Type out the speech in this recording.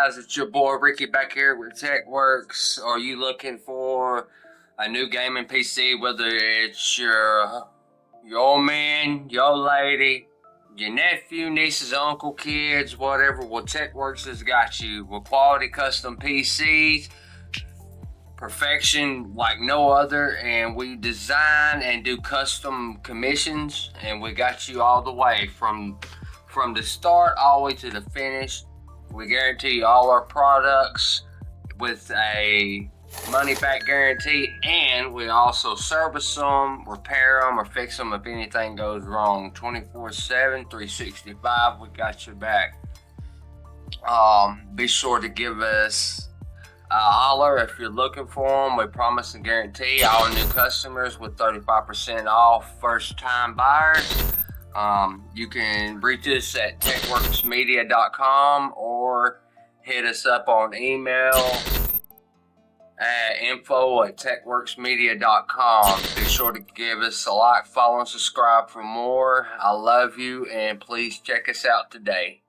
guys? It's your boy Ricky back here with Techworkz. Are you looking for a new gaming PC, whether it's your old man, your old lady, your nephew, nieces, uncle, kids, whatever? Well, Techworkz has got you with quality custom PCs, perfection like no other, and we design and do custom commissions, and we got you all the way from the start all the way to the finish. We guarantee you all our products with a money back guarantee, and we also service them, repair them, or fix them if anything goes wrong. 24/7, 365, we got your back. Be sure to give us a holler if you're looking for them. We promise and guarantee all new customers with 35% off first time buyers. You can reach us at techworksmedia.com or hit us up on email at info@techworksmedia.com. Be sure to give us a like, follow, and subscribe for more. I love you, and please check us out today.